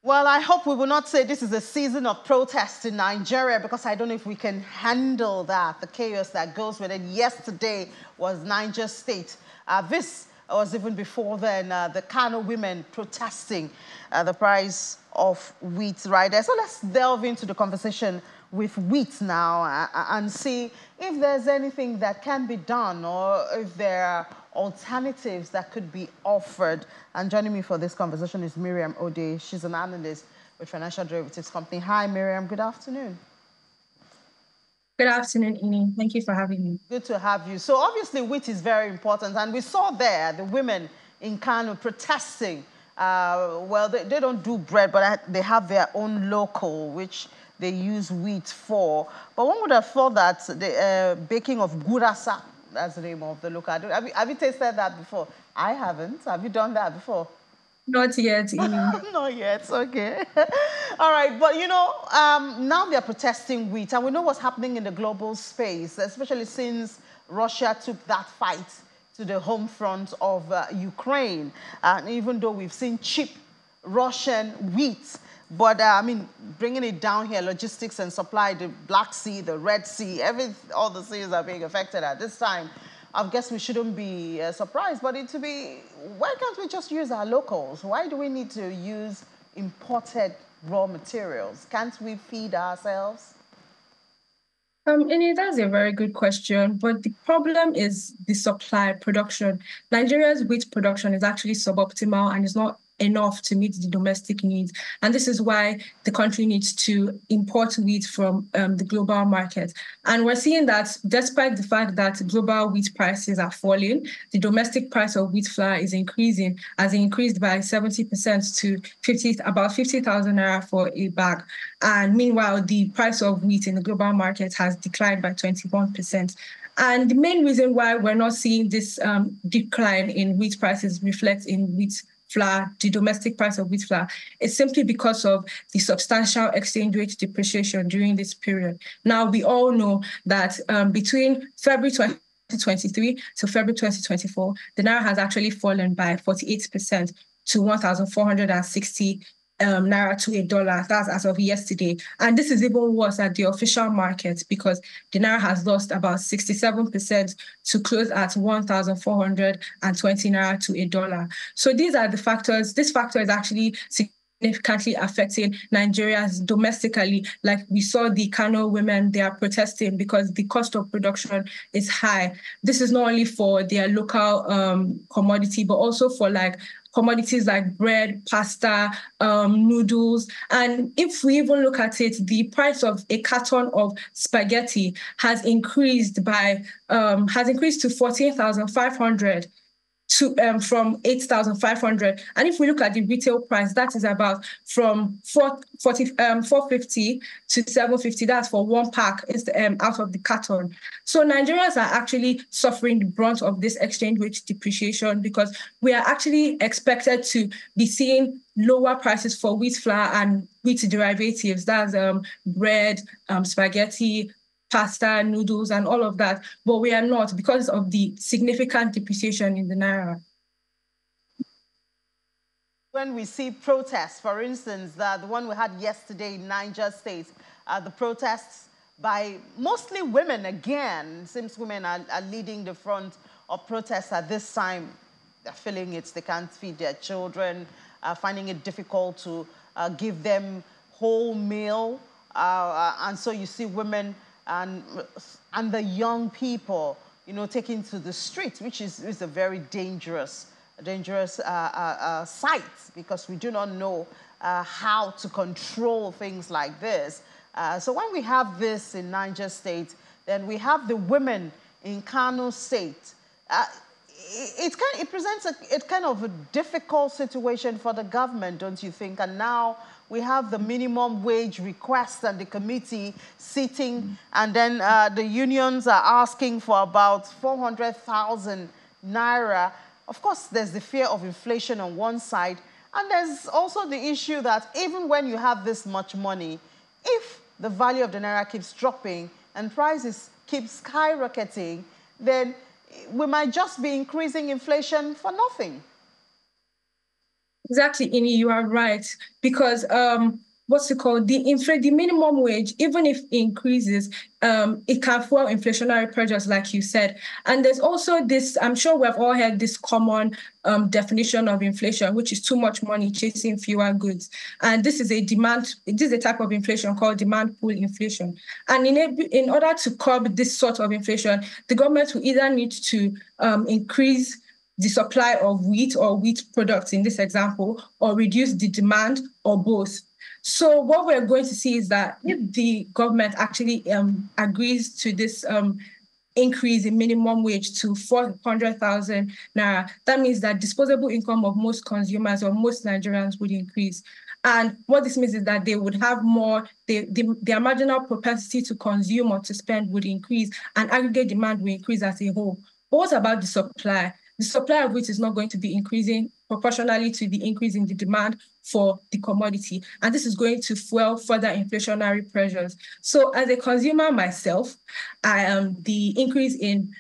Well, I hope we will not say this is a season of protest in Nigeria, because I don't know if we can handle that, the chaos that goes with it. Yesterday was Niger State. This was even before then, the Kano women protesting the price of wheat right there. So let's delve into the conversation with wheat now and see if there's anything that can be done, or if there are alternatives that could be offered. And joining me for this conversation is Miriam Ode. She's an analyst with financial derivatives company. Hi, Miriam. Good afternoon. Good afternoon, Ini. Thank you for having me. Good to have you. So obviously wheat is very important, and we saw there the women in Kano protesting. Well, they don't do bread, but they have their own local, which they use wheat for. But one would have thought that the baking of gurasa, that's the name of the local. Have you tasted that before? I haven't. Have you done that before? Not yet, Ini. Not yet, okay. All right, but you know, now they're protesting wheat, and we know what's happening in the global space, especially since Russia took that fight to the home front of Ukraine. And even though we've seen cheap Russian wheat, but I mean, bringing it down here, logistics and supply, the Black Sea, the Red Sea, all the seas are being affected at this time. I guess we shouldn't be surprised, but why can't we just use our locals? Why do we need to use imported raw materials? Can't we feed ourselves? Ini, that's a very good question, but the problem is the supply production. Nigeria's wheat production is actually suboptimal and is not enough to meet the domestic needs. And this is why the country needs to import wheat from the global market. And we're seeing that despite the fact that global wheat prices are falling, the domestic price of wheat flour is increasing, as it increased by 70% to about 50,000 naira for a bag. And meanwhile, the price of wheat in the global market has declined by 21%. And the main reason why we're not seeing this decline in wheat prices reflect in wheat flour, the domestic price of wheat flour, is simply because of the substantial exchange rate depreciation during this period. Now, we all know that between February 2023 to February 2024, the naira has actually fallen by 48% to 1,460 naira to $1. That's as of yesterday. And this is even worse at the official market, because the naira has lost about 67% to close at 1,420 naira to $1. So these are the factors. This factor is actually significantly affecting Nigerians domestically. Like we saw the Kano women, they are protesting because the cost of production is high. This is not only for their local commodity, but also for commodities like bread, pasta, noodles. And if we even look at it, the price of a carton of spaghetti has increased to 14,500 from 8,500. And if we look at the retail price, that is about from 450 to 750. That's for one pack out of the carton. So Nigerians are actually suffering the brunt of this exchange rate depreciation, because we are actually expected to be seeing lower prices for wheat flour and wheat derivatives. That's bread, spaghetti, pasta, noodles, and all of that. But we are not, because of the significant depreciation in the naira. When we see protests, for instance, the one we had yesterday in Niger State, the protests by mostly women again. It seems women are leading the front of protests at this time. They're feeling it, they can't feed their children, finding it difficult to give them whole meal. And so you see women and the young people, you know, taking to the streets, which is a very dangerous sight, because we do not know how to control things like this. So when we have this in Niger State, then we have the women in Kano State. It presents a kind of a difficult situation for the government, don't you think? And now we have the minimum wage request and the committee sitting, and then the unions are asking for about 400,000 naira. Of course, there's the fear of inflation on one side, and there's also the issue that even when you have this much money, if the value of the naira keeps dropping and prices keep skyrocketing, then we might just be increasing inflation for nothing. Exactly, Ini, you are right. Because what's it called? The minimum wage, even if it increases, it can fuel inflationary pressures, like you said. And there's also this, I'm sure we've all heard this common definition of inflation, which is too much money chasing fewer goods. And this is a type of inflation called demand pull inflation. And in order to curb this sort of inflation, the government will either need to increase the supply of wheat or wheat products in this example, or reduce the demand, or both. So what we're going to see is that if the government actually agrees to this increase in minimum wage to 400,000 naira, that means that disposable income of most consumers or most Nigerians would increase. And what this means is that they would have more, their marginal propensity to consume or to spend would increase, and aggregate demand will increase as a whole. But what about the supply? The supply of which is not going to be increasing proportionally to the increase in the demand for the commodity. And this is going to fuel further inflationary pressures. So as a consumer myself, the increase in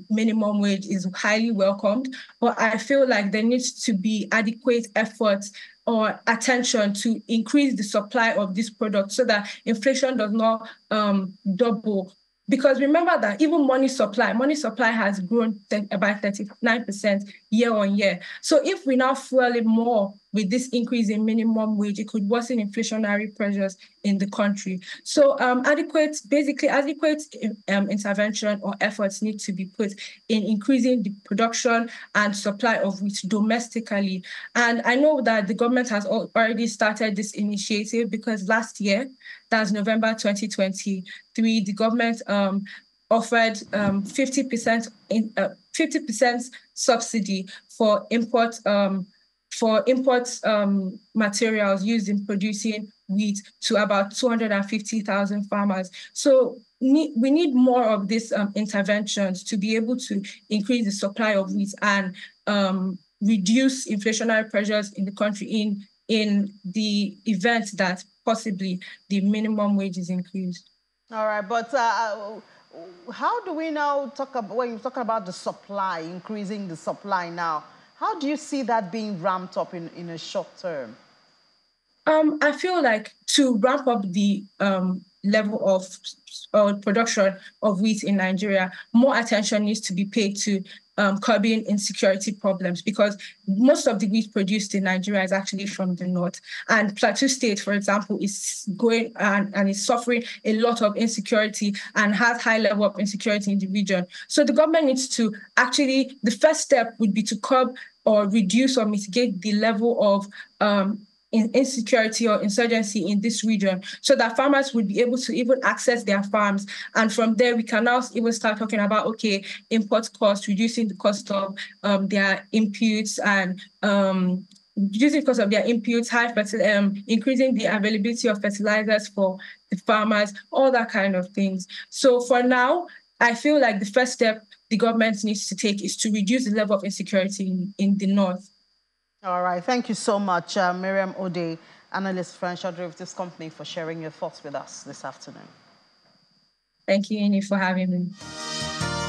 minimum wage is highly welcomed, but I feel like there needs to be adequate efforts or attention to increase the supply of this product so that inflation does not double. Because remember that even money supply has grown by 39% year on year. So if we now fuel it more with this increase in minimum wage, it could worsen inflationary pressures in the country. So adequate intervention or efforts need to be put in increasing the production and supply of wheat domestically. And I know that the government has already started this initiative, because last year, that's November 2023, the government offered 50% subsidy for import materials used in producing wheat to about 250,000 farmers. So we need more of these interventions to be able to increase the supply of wheat and reduce inflationary pressures in the country in the event that possibly the minimum wage is increased. All right, but how do we now talk about, when you're talking about the supply, increasing the supply now, how do you see that being ramped up in a short term? I feel like to ramp up the level of production of wheat in Nigeria, more attention needs to be paid to curbing insecurity problems, because most of the wheat produced in Nigeria is actually from the north. And Plateau State, for example, is going and is suffering a lot of insecurity and has high level of insecurity in the region. So the government needs to actually, the first step would be to curb or reduce or mitigate the level of insecurity or insurgency in this region, so that farmers would be able to even access their farms. And from there, we can now even start talking about, okay, import costs, reducing the cost of their inputs, and reducing the cost of their inputs, increasing the availability of fertilizers for the farmers, all that kind of things. So for now, I feel like the first step the government needs to take is to reduce the level of insecurity in the north. All right. Thank you so much, Miriam Ode, analyst, Financial Derivatives Company, for sharing your thoughts with us this afternoon. Thank you, Annie, for having me.